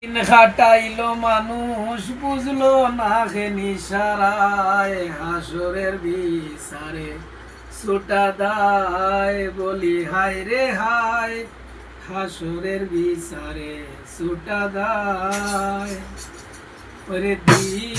দিন খাটাইলো মানুষ বুঝলো না হে নিশারায় হাসরের বিচারে ছুটা দায় বলি হায় রে হায় হাসরের বিচারে ছুটা দায় ওরে দিন